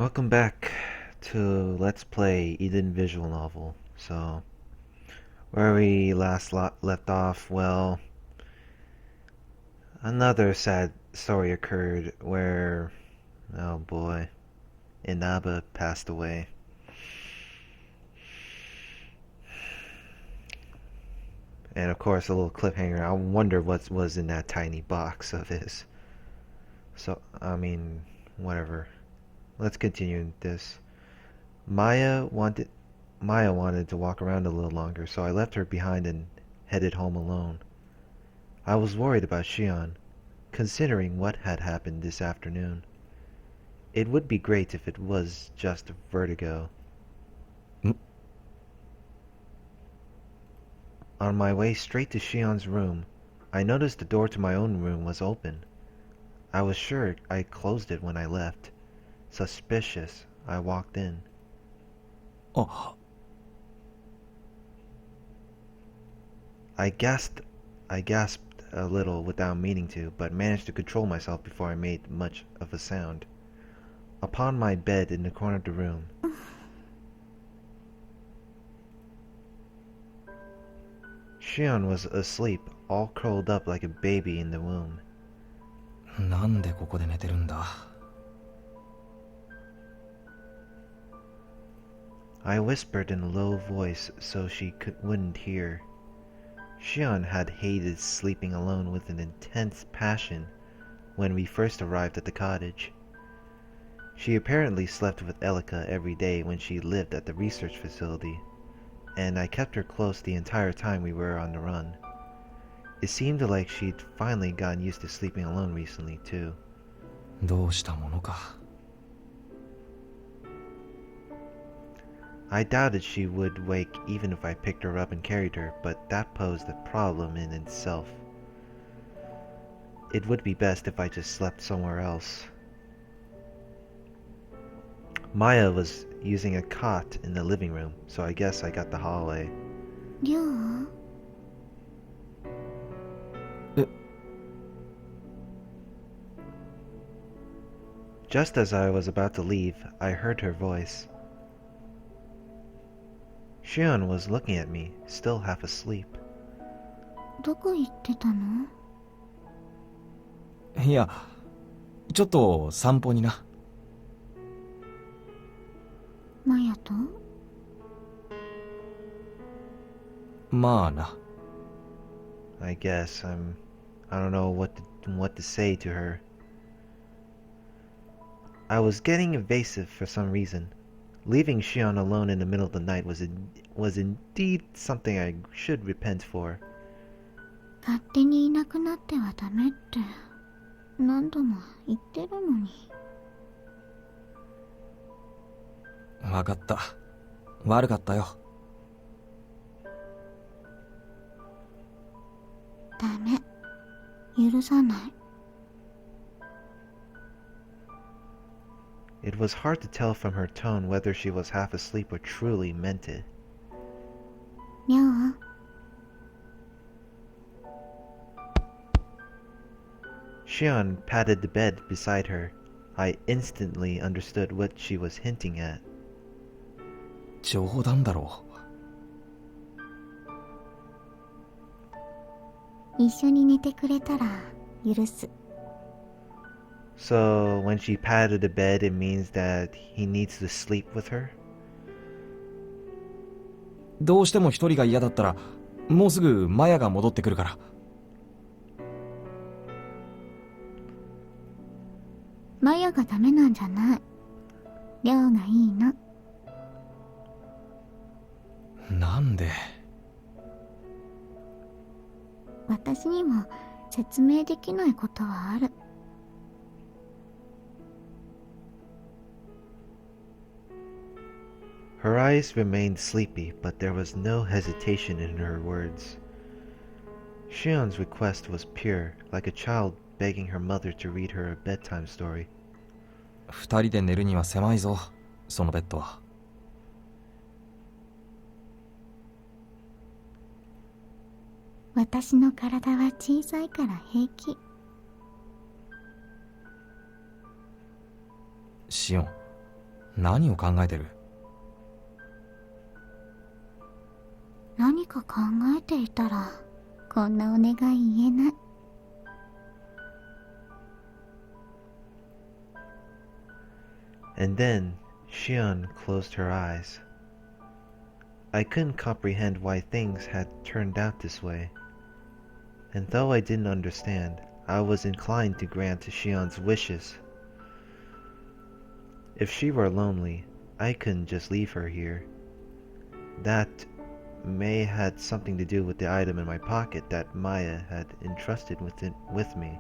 Welcome back to Let's Play Eden Visual Novel. So, where we left off, well, another sad story occurred where, oh boy, Inaba passed away. And of course, a little cliffhanger. I wonder what was in that tiny box of his. So, whatever. Let's continue this. Maya wanted Maya wanted to walk around a little longer, so I left her behind and headed home alone. I was worried about Shion, considering what had happened this afternoon. It would be great if it was just vertigo. On my way straight to Shion's room, I noticed the door to my own room was open. I was sure I closed it when I left. Suspicious, I walked in. Oh, I gasped I gasped a little without meaning to, but managed to control myself before I made much of a sound. Upon my bed in the corner of the room, Shion was asleep, all curled up like a baby in the womb. なんでここで寝てるんだ I whispered in a low voice so she wouldn't hear. Shion had hated sleeping alone with an intense passion when we first arrived at the cottage. She apparently slept with Elika every day when she lived at the research facility, and I kept her close the entire time we were on the run. It seemed like she'd finally gotten used to sleeping alone recently, too. どうしたものか I doubted she would wake even if I picked her up and carried her, but that posed a problem in itself. It would be best if I just slept somewhere else. Maya was using a cot in the living room, so I guess I got the hallway. りょう Just as I was about to leave, I heard her voice. Shion was looking at me, still half asleep. どこ行ってたの？いや、ちょっと散歩にな。マヤと？まあな。I guess I don't know what to say to her. I was getting evasive for some reason. Leaving Shion alone in the middle of the night was indeed something I should repent for. 勝手にいなくなってはダメって何度も言ってるのに。わかった。悪かったよ。ダメ。許さない。It was hard to tell from her tone whether she was half asleep or truly meant it. りょう Shion patted the bed beside her. I instantly understood what she was hinting at. 冗談だろ一緒に寝てくれたら許す。 So when she patted the bed, it means that he needs to sleep with her? どうしても一人が嫌だったら、もうすぐマヤが戻ってくるから。マヤがダメなんじゃない。りょうがいいの。なんで私にも説明できないことはある。Her eyes remained sleepy, but there was no hesitation in her words. Shion's request was pure, like a child begging her mother to read her a bedtime story. 二人で寝るには狭いぞ、そのベッドは。私の体は小さいから平気。シオン、何を考えてる？何か考えていたらこんなお願い言えない。And then Shion closed her eyes. I couldn't comprehend why things had turned out this way. And though I didn't understand, I was inclined to grant Shion's wishes. If she were lonely, I couldn't just leave her here. That may had something to do with the item in my pocket that Maya had entrusted with me.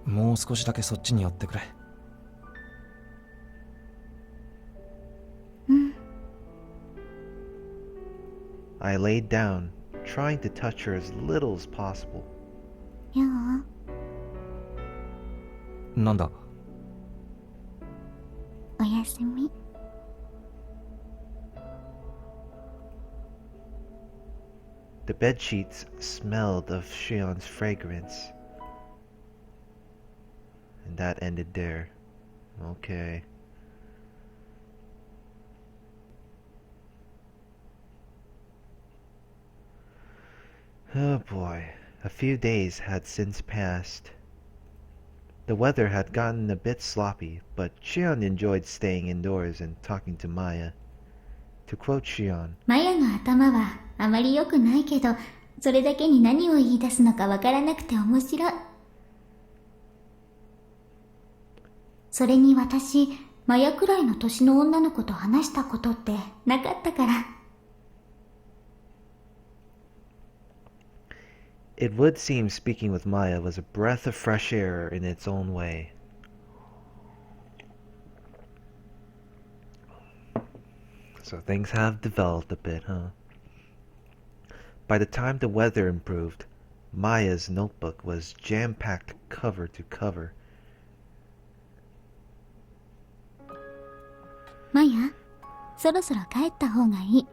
もう少しだけそっちに寄ってくれ。うん。I laid down, trying to touch her as little as possible. よう、なんだ？おやすみ。The bed sheets smelled of Shion's fragrance. And that ended there. Okay. Oh boy. A few days had since passed. The weather had gotten a bit sloppy, but Shion enjoyed staying indoors and talking to Maya. To quote Shion, マヤの頭はあまり良くないけど、それだけに何を言い出すのかわからなくて面白い。それに私、マヤくらいの年の女の子と話したことってなかったから。it would seem speaking with Maya was a breath of fresh air in its own way. So things have developed a bit, huh? By the time the weather improved, Maya's notebook was jam-packed cover to cover. マヤ、そろそろ帰った方がいい。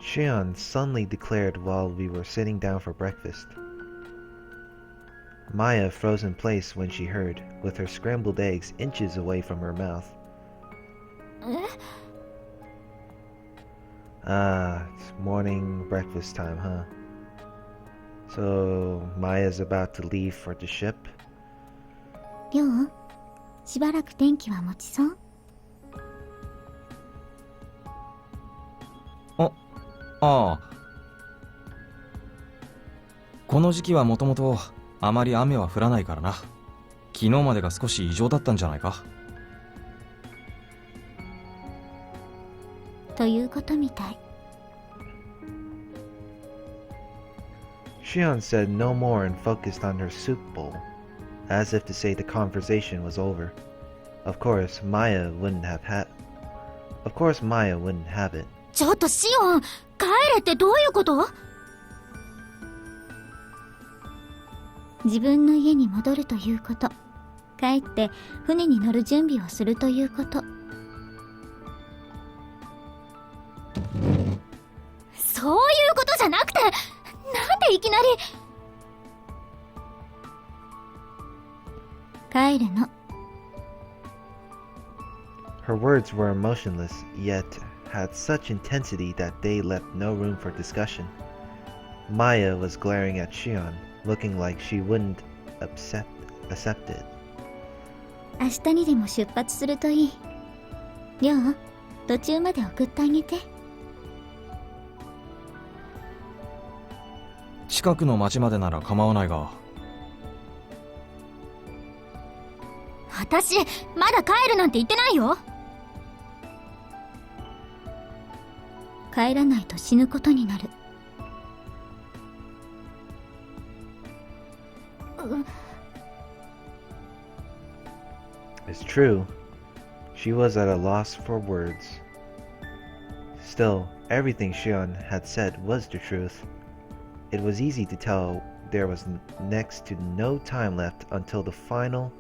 Shion suddenly declared while we were sitting down for breakfast. Maya froze in place when she heard, with her scrambled eggs inches away from her mouth. え？ Ah, it's morning breakfast time, huh? So, Maya's about to leave for the ship? りょう、しばらく天気は持ちそう？ああ。この時期はもともとあまり雨は降らないからな。昨日までが少し異常だったんじゃないか。ということみたい。Shion said no more and focused on her soup bowl, as if to say the conversation was over. Of course, Maya wouldn't have it. ちょっとシオン、帰れってどういうこと？自分の家に戻るということ、帰って船に乗る準備をするということ。そういうことじゃなくて、なんでいきなり。帰るの。Her words were emotionless, yet had such intensity that they left no room for discussion. Maya was glaring at Shion, looking like she wouldn't accept it. 明日にでも出発するといい。りょう、途中まで送ってあげて。近くの町までなら構わないが。私、まだ帰るなんて言ってないよ。帰らないと死ぬことになる。It's true. She was at a loss for words. Still, everything Shion had said was the truth. It was easy to tell there was next to no time left until the final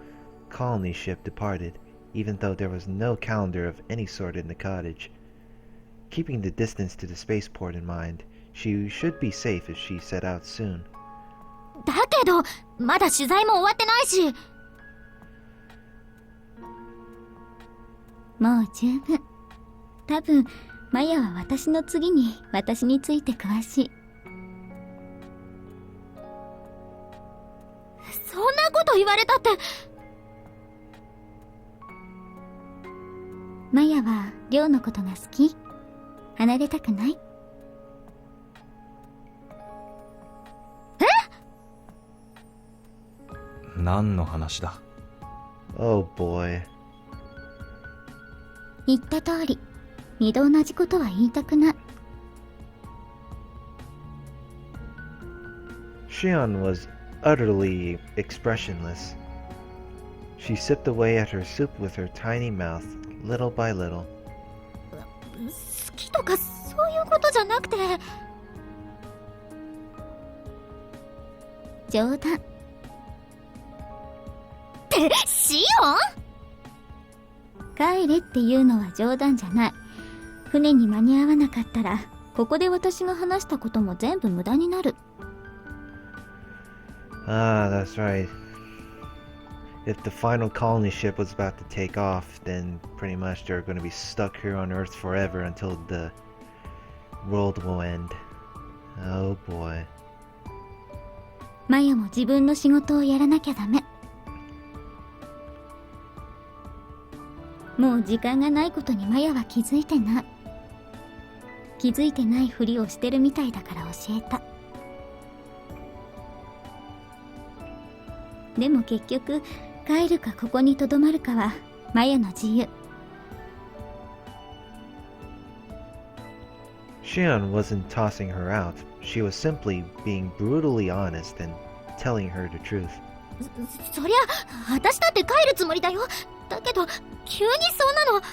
colony ship departed, even though there was no calendar of any sort in the cottage. Keeping the distance to the spaceport in mind, she should be safe if she set out soon. だけど、まだ取材も終わってないし。もう十分。多分マヤは私の次に私について詳しい。そんなこと言われたって。マヤは亮のことが好き？離れたくない？何の話だ？ Oh boy. 言った通り、二度同じことは言いたくない。Shion was utterly expressionless. She sipped away at her soup with her tiny mouth, little by little. 好きとかそういうことじゃなくて。冗談。ってシオン？帰れっていうのは冗談じゃない。船に間に合わなかったらここで私が話したことも全部無駄になる。Ah, that's right. If the final colony ship was about to take off, then pretty much they're going to be stuck here on Earth forever until the world will end. Oh boy. マヤも自分の仕事をやらなきゃダメ。もう時間がないことにマヤは気づいてない。気づいてないふりをしてるみたいだから教えた。でも結局帰るかここに留まるかはマヤの自由。Shion wasn't tossing her out. She was simply being brutally honest and telling her the truth. そりゃ私だって帰るつもりだよ。だけど急にそんなの。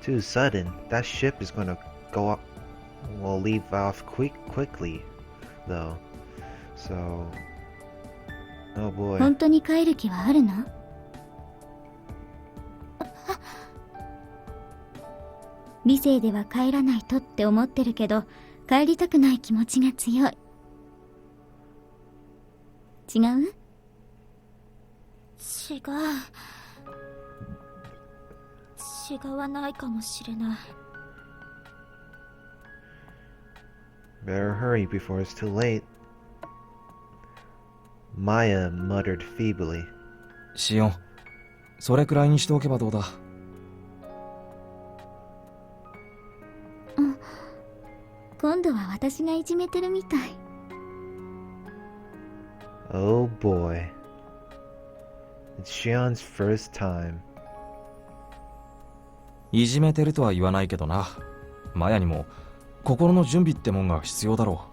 Too sudden. That ship is going to go up. We'll leave off quickly, though. So, oh boy. 本当に帰る気はあるの？理性では帰らないとって思ってるけど、帰りたくない気持ちが強い。違う？違う。違わないかもしれない。Better hurry before it's too late. Maya muttered feebly. シオン、それくらいにしておけばどうだ？今度は私がいじめてるみたい。Oh boy. It's Shion's first time. いじめてるとは言わないけどな。マヤにも心の準備ってもんが必要だろ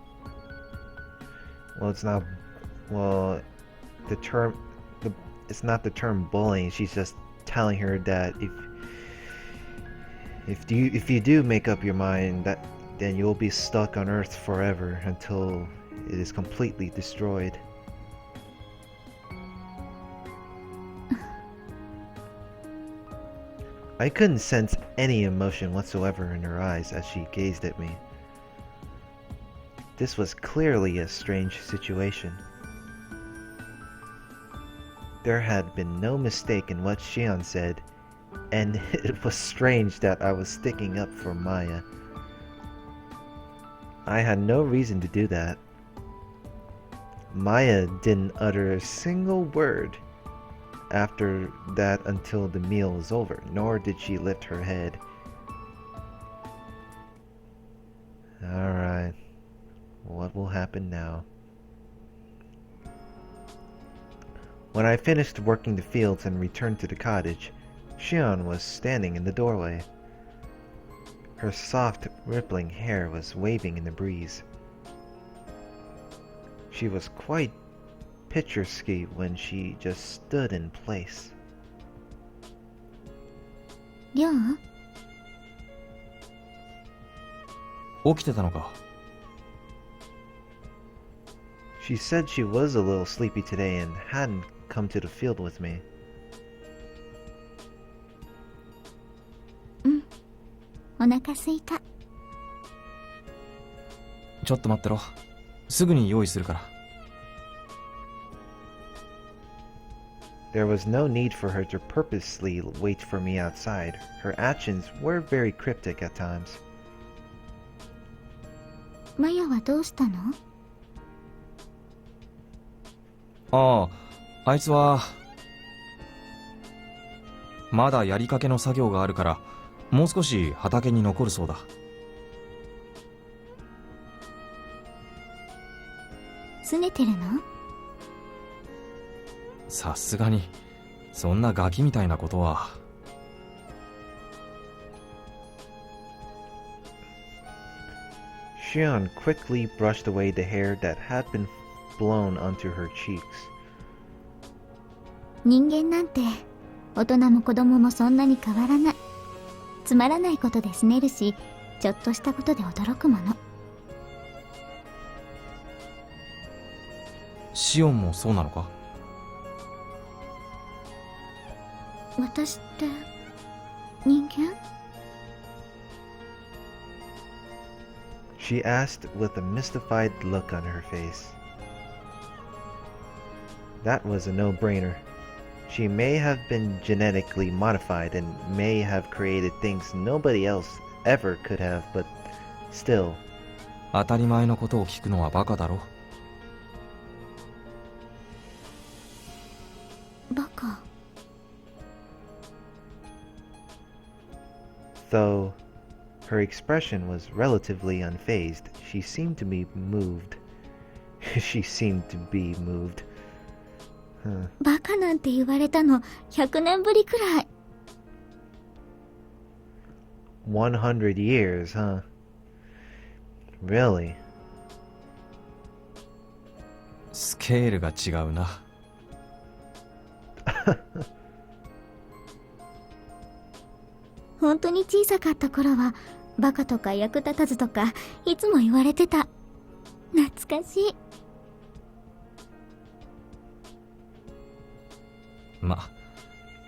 う。Well, it's not. Well, it's not the term bullying. She's just telling her that if you do make up your mind, then you'll be stuck on Earth forever until it is completely destroyed. I couldn't sense any emotion whatsoever in her eyes as she gazed at me. This was clearly a strange situation. There had been no mistake in what Shion said, and it was strange that I was sticking up for Maya. I had no reason to do that. Maya didn't utter a single word after that until the meal was over, nor did she lift her head. Alright, what will happen now? When I finished working the fields and returned to the cottage, Shion was standing in the doorway. Her soft, rippling hair was waving in the breeze. She was quite picturesque when she just stood in place. りょう？起きてたのか？ She said she was a little sleepy today and hadn't come to the field with me. うん、お腹すいた。ちょっと待ってろ。すぐに用意するから。There was no need for her to purposely wait for me outside. Her actions were very cryptic at times. マヤはどうしたの？ああ、あいつはまだやりかけの作業があるからもう少し畑に残るそうだ。拗ねてるの？さすがにそんなガキみたいなことは。Shion quickly brushed away the hair that had been blown onto her cheeks. 人間なんて大人も子供もそんなに変わらない。つまらないことで拗ねるし、ちょっとしたことで驚くもの。シオンもそうなのか？私って人間？ She asked with a mystified look on her face. That was a no-brainer. She may have been genetically modified and may have created things nobody else ever could have, but still. 当たり前のことを聞くのはバカだろ。バカ。Though her expression was relatively unfazed, she seemed to be moved. She seemed to be moved. バカなんて言われたの100年ぶりくらい。100 years, huh? Really? スケールが違うな。本当に小さかった頃はバカとか役立たずとかいつも言われてた。懐かしい。ま、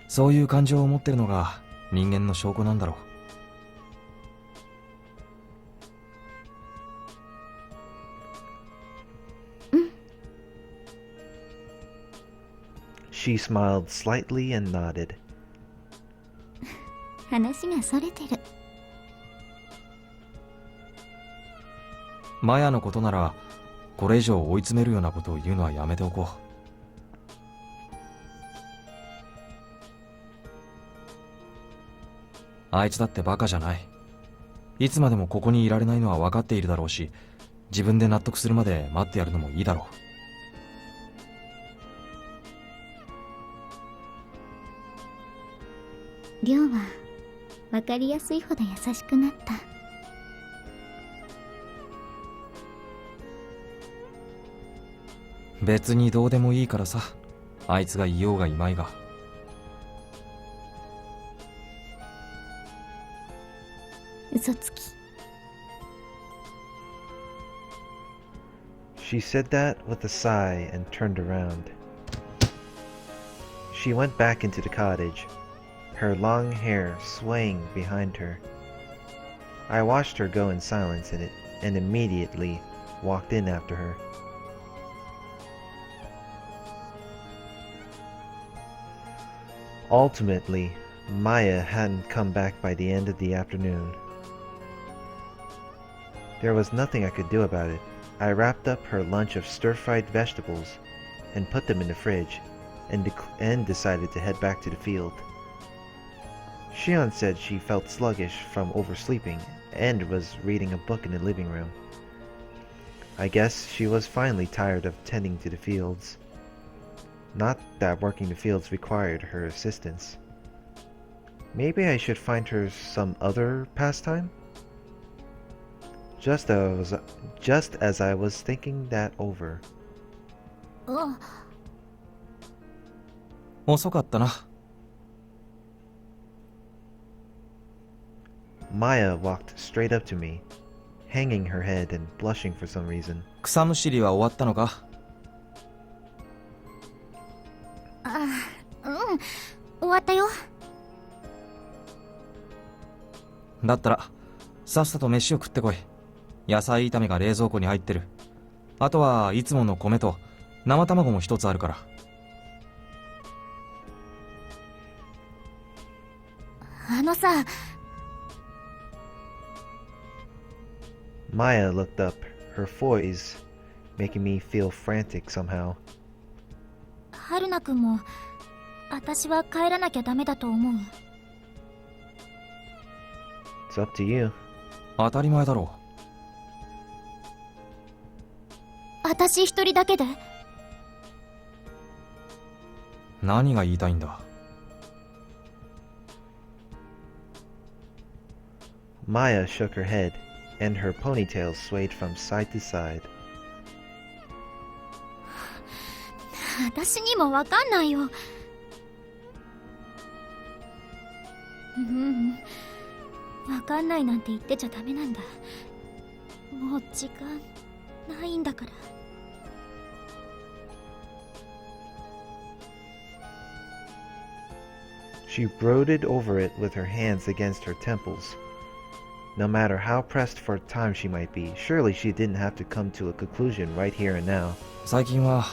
そういう感情を持ってるのが人間の証拠なんだろう。うん。She smiled slightly and nodded. 話がそれてる。マヤのことならこれ以上追い詰めるようなことを言うのはやめておこう。あいつだってバカじゃない。いつまでもここにいられないのは分かっているだろうし、自分で納得するまで待ってやるのもいいだろう。りょうは分かりやすいほど優しくなった。別にどうでもいいからさ、あいつがいようがいまいが。嘘つき。She said that with a sigh and turned around. She went back into the cottage, her long hair swaying behind her. I watched her go in silence and immediately walked in after her. Ultimately, Maya hadn't come back by the end of the afternoon. There was nothing I could do about it. I wrapped up her lunch of stir-fried vegetables and put them in the fridge, and decided to head back to the field. Shion said she felt sluggish from oversleeping and was reading a book in the living room. I guess she was finally tired of tending to the fields. Not that working the fields required her assistance. Maybe I should find her some other pastime? Just as I was thinking that over. あ、遅かったな。Maya walked straight up to me, hanging her head and blushing for some reason. 草むしりは終わったのか？うん、終わったよ。だったらさっさと飯を食ってこい。野菜炒めが冷蔵庫に入ってる。あとはいつもの米と生卵も一つあるから。あのさ、Maya looked up, her voice making me feel frantic somehow. 春菜くんも私は帰らなきゃダメだと思う。It's up to you. 当たり前だろ私一人だけで。何が言いたいんだ。Maya shook her head, and her ponytail swayed from side to side. 私にもわかんないよ。わかんないなんて言ってちゃダメなんだ。もう時間ないんだから。She brooded over it with her hands against her temples. No matter how pressed for time she might be, surely she didn't have to come to a conclusion right here and now. 最近は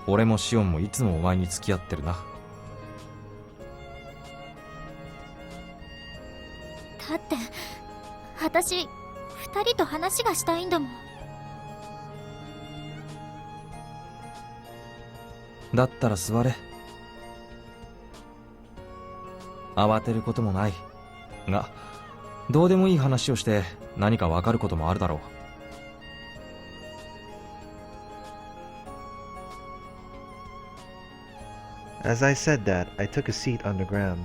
俺もシオンもいつもお前に付き合ってるな。だって私二人と話がしたいんだもん。だったら座れ。慌てることもないが、どうでもいい話をして何かわかることもあるだろう。As I said that, I took a seat on the ground.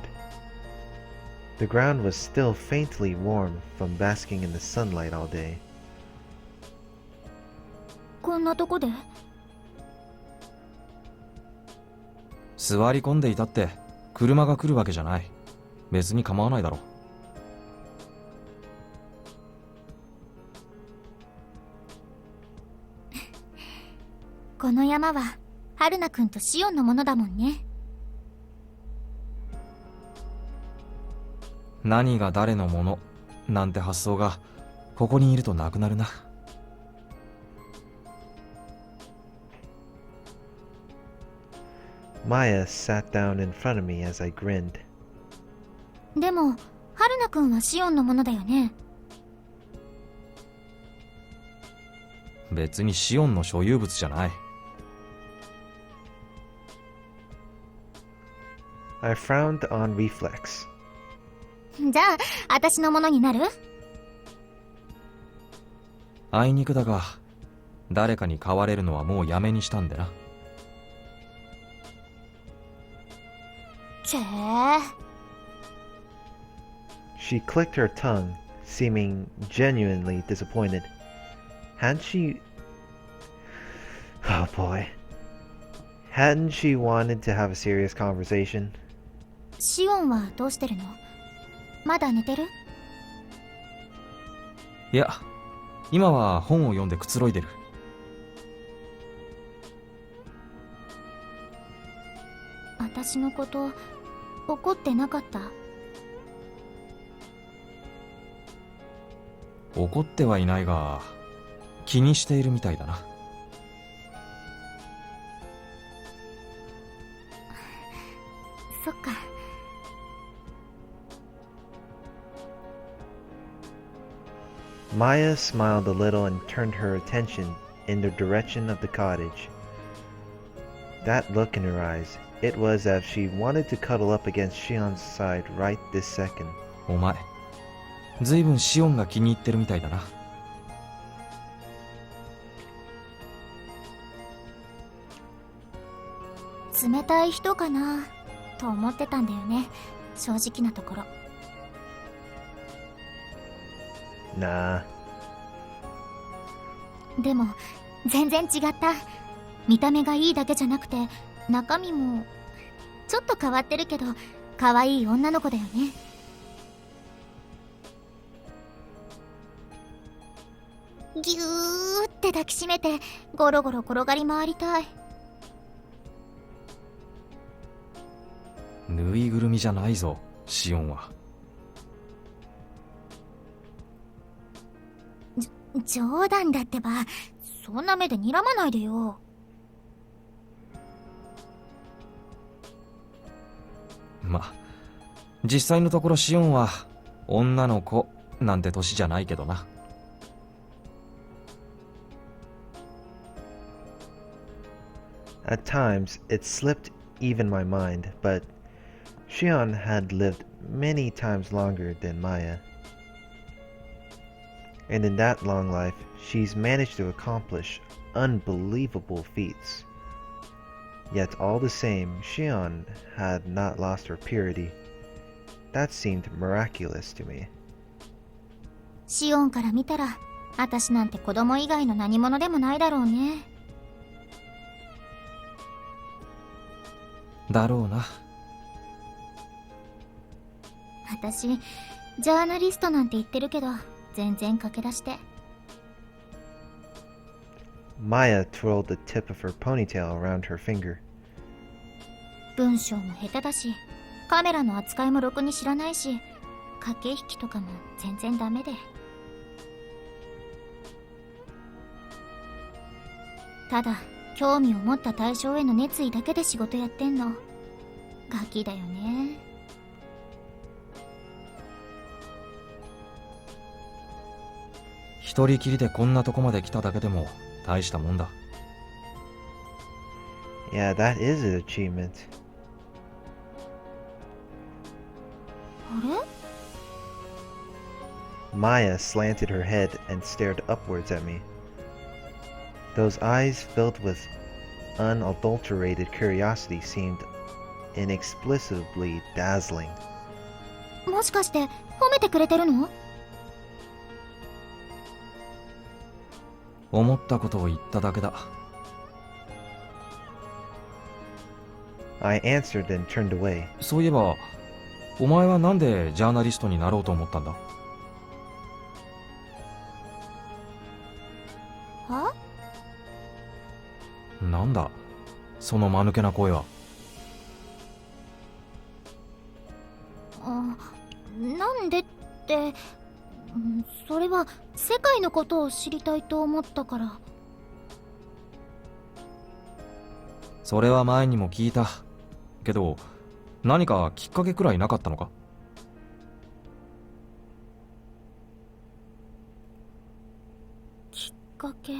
The ground was still faintly warm from basking in the sunlight all day. こんなとこで？座り込んでいたって車が来るわけじゃない。別に構わないだろ。この山は春菜くんとシオンのものだもんね。何が誰のものなんて発想がここにいるとなくなるな。Maya sat down in front of me as I grinned. でも春菜くんはシオンのものだよね。別にシオンの所有物じゃない。I frowned on reflex. じゃあ私のものになる？あいにくだが誰かに飼われるのはもうやめにしたんでな。ちぇShe clicked her tongue, seeming genuinely disappointed. Hadn't she... Oh boy. Hadn't she wanted to have a serious conversation? シオンはどうしてるの？まだ寝てる？いや、今は本を読んでくつろいでる。私のこと怒ってなかった？怒ってはいないが気にしているみたいだな。そっか。Maya smiled a little and turned her attention in the direction of the cottage. That look in her eyes, it was as if she wanted to cuddle up against Shion's side right this second. お前、ずいぶんシオンが気に入ってるみたいだな。冷たい人かなと思ってたんだよね、正直なところ。Nah. でも全然違った。見た目がいいだけじゃなくて中身もちょっと変わってるけど可愛い女の子だよね。ぎゅーって抱きしめてゴロゴロ転がり回りたい。ぬいぐるみじゃないぞ、シオンは。冗談だってば、そんな目で睨まないでよ。ま、実際のところシオンは女の子なんて年じゃないけどな。At times, it slipped even my mind, but Shion had lived many times longer than Maya. And in that long life, she's managed to accomplish unbelievable feats. Yet all the same, Shion had not lost her purity. That seemed miraculous to me. シオンから見たら、私なんて子供以外の何者でもないだろうね。だろうな。私、ジャーナリストなんて言ってるけど、全然駆け出して。Maya twirled the tip of her ponytail around her finger. 文章も下手だし、カメラの扱いもろくに知らないし、駆け引きとかも全然ダメで。ただ、興味を持った対象への熱意だけで仕事やってんの。ガキだよね。一人きりでこんなとこまで来ただけでも大したもんだ。Yeah, that is an achievement. あれ？ Maya slanted her head and stared upwards at me. Those eyes filled with unadulterated curiosity seemed inexplicably dazzling. もしかして褒めてくれてるの？思ったことを言っただけだ。I answered and turned away. そういえば、お前はなんでジャーナリストになろうと思ったんだ？は？なんだ、その間抜けな声は。なんでって、それは世界のことを知りたいと思ったから。それは前にも聞いたけど、何かきっかけくらいなかったのか？きっかけ。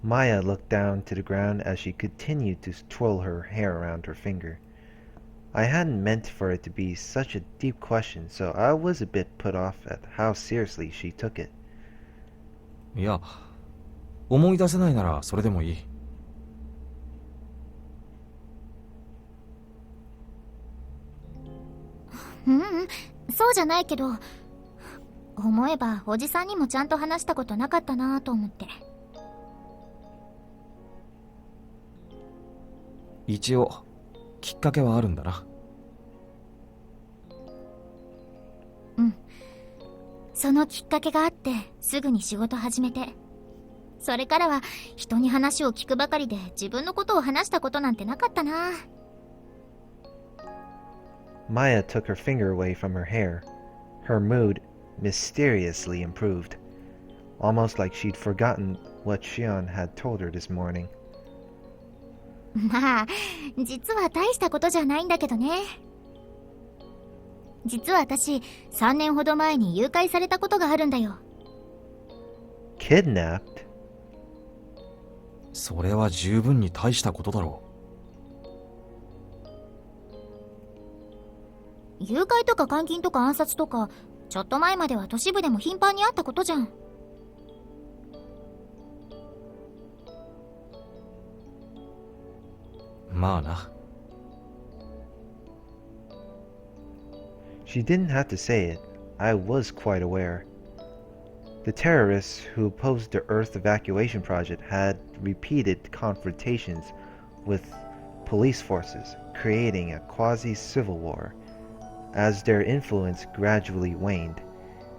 Maya looked down to the ground as she continued to twirl her hair around her finger. I hadn't meant for it to be such a deep question, so I was a bit put off at how seriously she took it. いや、思い出せないならそれでもいい。そうじゃないけど、思えばおじさんにもちゃんと話したことなかったなと思って。一応きっかけはあるんだな。そのきっかけがあってすぐに仕事始めて、それからは人に話を聞くばかりで自分のことを話したことなんてなかったな。Maya took her finger away from her hair. Her mood mysteriously improved, almost like she'd forgotten what Shion had told her this morning. まあ、実は大したことじゃないんだけどね。実は私、3年ほど前に誘拐されたことがあるんだよ。Kidnapped? それは十分に大したことだろう。誘拐とか監禁とか暗殺とか、ちょっと前までは都市部でも頻繁にあったことじゃん。まあな。She didn't have to say it. I was quite aware. The terrorists who opposed the Earth evacuation project had repeated confrontations with police forces, creating a quasi-civil war. As their influence gradually waned,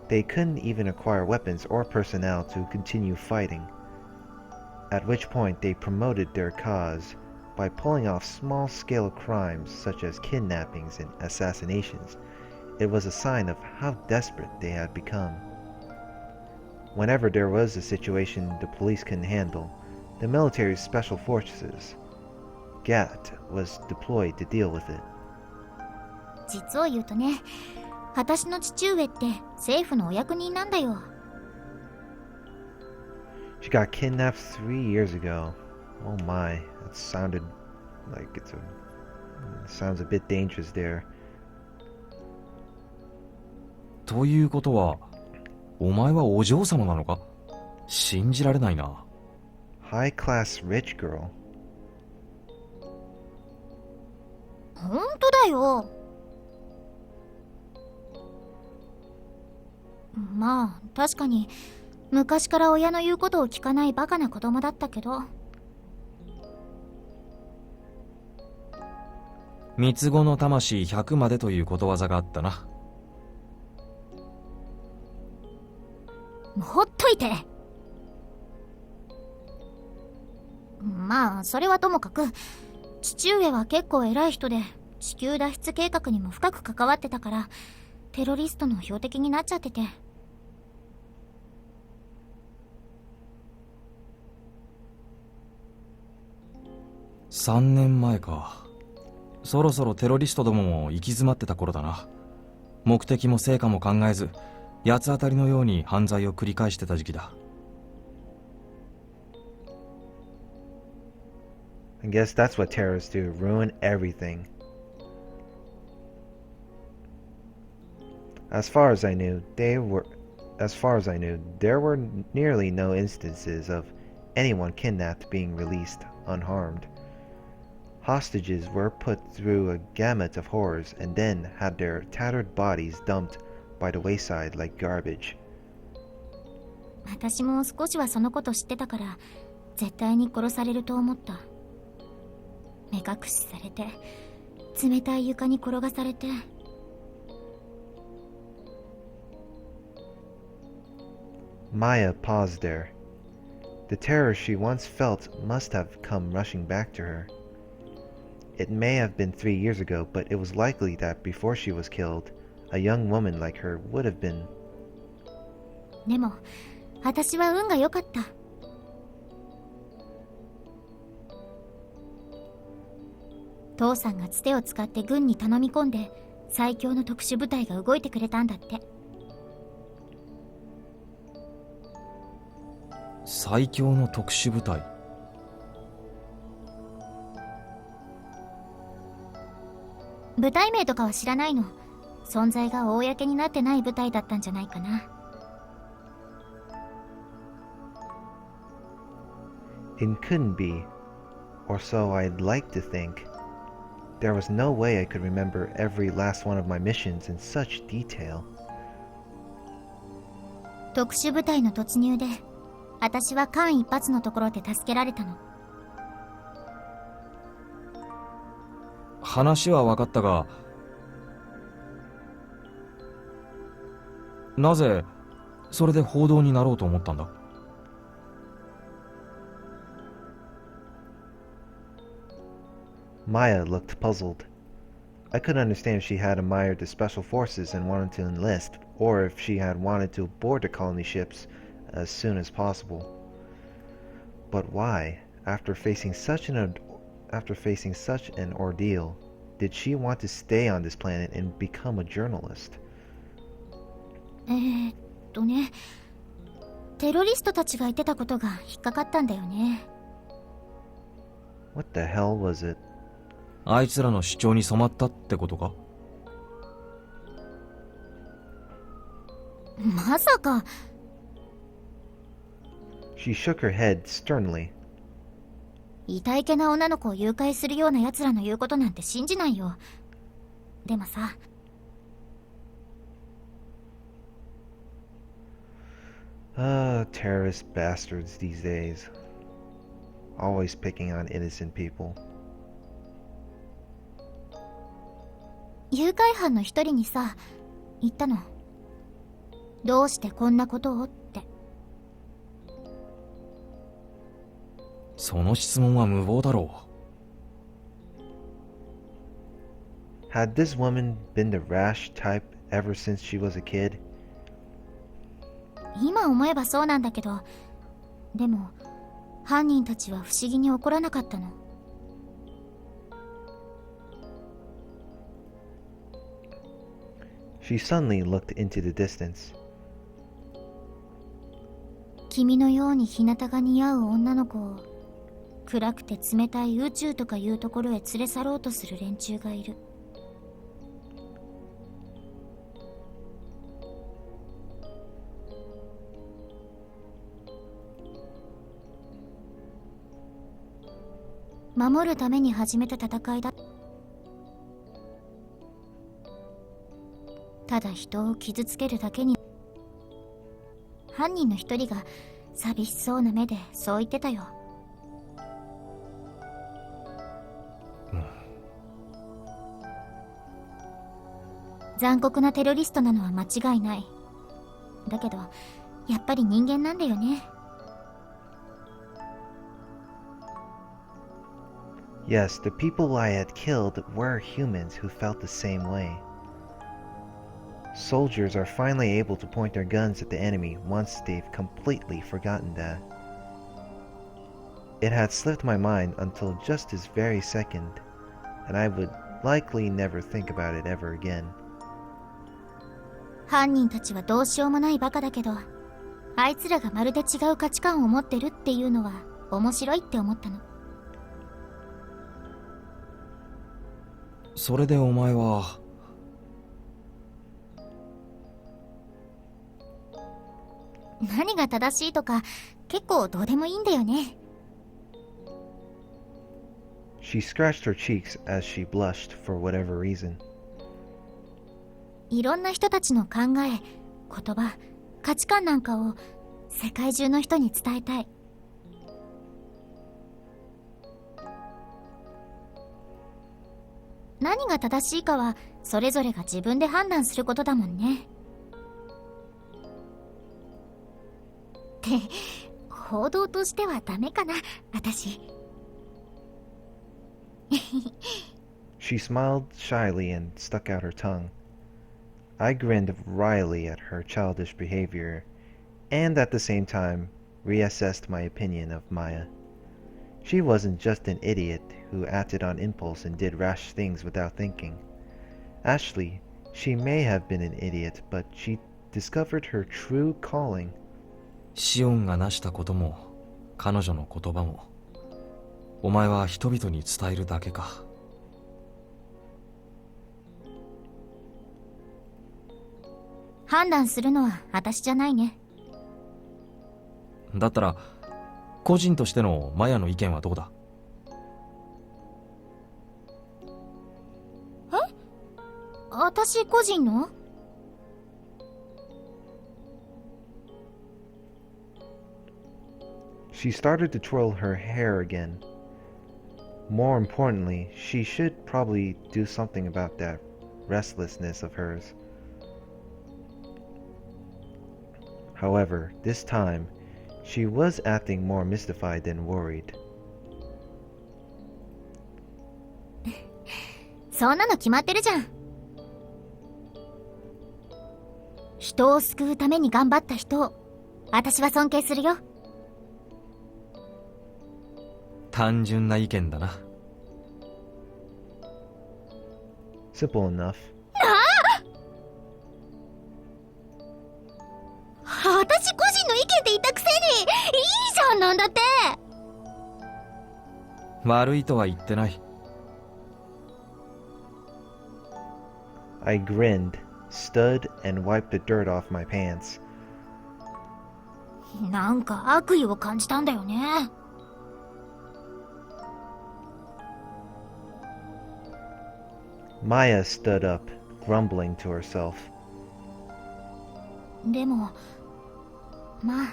they couldn't even acquire weapons or personnel to continue fighting, at which point they promoted their cause by pulling off small-scale crimes such as kidnappings and assassinations. It was a sign of how desperate they had become. Whenever there was a situation the police couldn't handle, the military's special forces, GAT was deployed to deal with it. 実を言うとね、私の父上って政府のお役人なんだよ。She got kidnapped 3 years ago. Oh my, that sounded like it sounds a bit dangerous there. ということは、お前はお嬢様なのか？信じられないな。High class rich girl. ほんとだよ。まあ確かに昔から親の言うことを聞かないバカな子供だったけど。三つ子の魂100までということわざがあったな。ほっといて。まあそれはともかく、父上は結構偉い人で地球脱出計画にも深く関わってたから、テロリストの標的になっちゃってて。3年前か。そろそろテロリストどもも行き詰まってた頃だな。目的も成果も考えず、八つ当たりのように犯罪を繰り返してた時期だ。I guess that's what terrorists do, ruin everything. As far as I knew, there were nearly no instances of anyone kidnapped being released unharmed. Hostages were put through a gamut of horrors and then had their tattered bodies dumped by the wayside like garbage. 私も少しはそのこと知ってたから、絶対に殺されると思った。目隠しされて、冷たい床に転がされて。Maya paused there. The terror she once felt must have come rushing back to her. It may have been 3 years ago, but it was likely that before she was killed, a young woman like her would have been. でも、私は運が良かった。父さんがつてを使って軍に頼み込んで、最強の特殊部隊が動いてくれたんだって。最強の特殊部隊。部隊名とかは知らないの。存在が公になってない部隊だったんじゃないかな。It couldn't be, or so I'd like to think. There was no way I could remember every last one of my missions in such detail. 特殊部隊の突入で、私は間一髪のところで助けられたの。話は分かったが、なぜそれで報道になろうと思ったんだ？Maya looked puzzled. I couldn't understand if she had admired the special forces and wanted to enlist, or if she had wanted to board the colony ships as soon as possible. But why, after facing such an ordeal, did she want to stay on this planet and become a journalist? ね、テロリストたちが言ってたことが引っかかったんだよね。What the hell was it? あいつらの主張に染まったってことか？まさか。She shook her head sternly. 痛いけな女の子を誘拐するような奴らの言うことなんて信じないよ。でもさ。Terrorist bastards these days. Always picking on innocent people. 誘拐犯の一人にさ、言ったの。どうしてこんなことをって。その質問は無謀だろう。Had this woman been the rash type ever since she was a kid? 今思えばそうなんだけど、でも犯人たちは不思議に怒らなかったの。She suddenly looked into the distance. 君のように日向が似合う女の子を暗くて冷たい宇宙とかいうところへ連れ去ろうとする連中がいる。守るために始めた戦いだ。ただ人を傷つけるだけに。犯人の一人が寂しそうな目でそう言ってたよ。残酷なテロリストなのは間違いない。だけどやっぱり人間なんだよね。Yes, the people I had killed were humans who felt the same way. Soldiers are finally able to point their guns at the enemy once they've completely forgotten that. It had slipped my mind until just this very second, and I would likely never think about it ever again. 犯人たちはどうしようもないバカだけど、あいつらがまるで違う価値観を持ってるっていうのは面白いって思ったの。それでお前は。何が正しいとか結構どうでもいいんだよね。She scratched her cheeks as she blushed for whatever reason. いろんな人たちの考え、言葉、価値観なんかを世界中の人に伝えたい。何が正しいかはそれぞれが自分で判断することだもんね。って報道としてはダメかな、私。She smiled shyly and stuck out her tongue. I grinned wryly at her childish behavior, and at the same time reassessed my opinion of Maya. She wasn't just an idiot who acted on impulse and did rash things without thinking. Actually, she may have been an idiot, but she discovered her true calling. シオンが成したことも彼女の言葉もお前は人々に伝えるだけか。判断するのは私じゃないね。だったら個人としてのマヤの意見はどうだ。え？私個人のShe started to twirl her hair again. More importantly, she should probably do something about that restlessness of hers. However, this time, she was acting more mystified than worried. そんなの決まってるじゃん。人を救うために頑張った人を私は尊敬するよ。単純な意見だな。Simple enough. 私個人の意見って言ったくせにいいじゃん、なんだって。悪いとは言ってない。I grinned, stood, and wiped the dirt off my pants. なんか悪意を感じたんだよね。Maya stood up, grumbling to herself. でもまあ。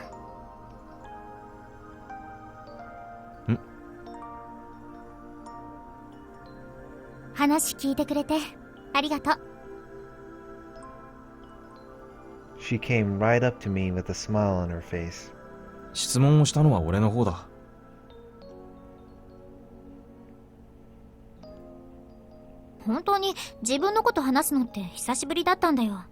話聞いてくれてありがとう。She came right up to me with a smile on her face. 質問をしたのは俺の方だ。本当に自分のこと話すのって久しぶりだったんだよ。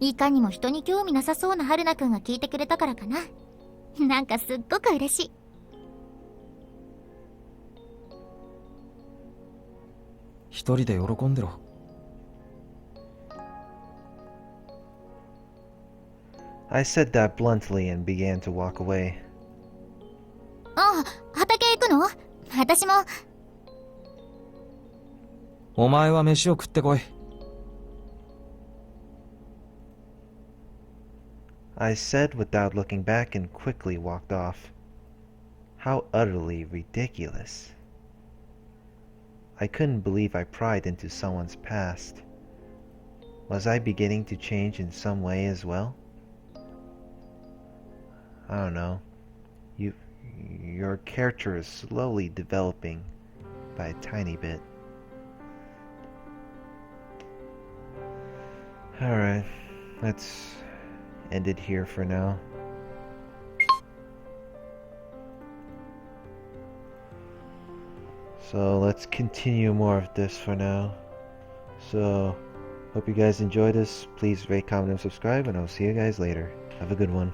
いかにも人に興味なさそうな春菜くんが聞いてくれたからかな。なんかすっごく嬉しい。一人で喜んでろ。I said that bluntly and began to walk away. ああ、畑行くの？私も。お前は飯を食ってこい。I said without looking back and quickly walked off. How utterly ridiculous. I couldn't believe I pried into someone's past. Was I beginning to change in some way as well? I don't know. Your character is slowly developing by a tiny bit. Alright, let's end it here for now. So let's continue more of this for now. So, hope you guys enjoyed this. Please rate, comment, and subscribe, and I'll see you guys later. Have a good one.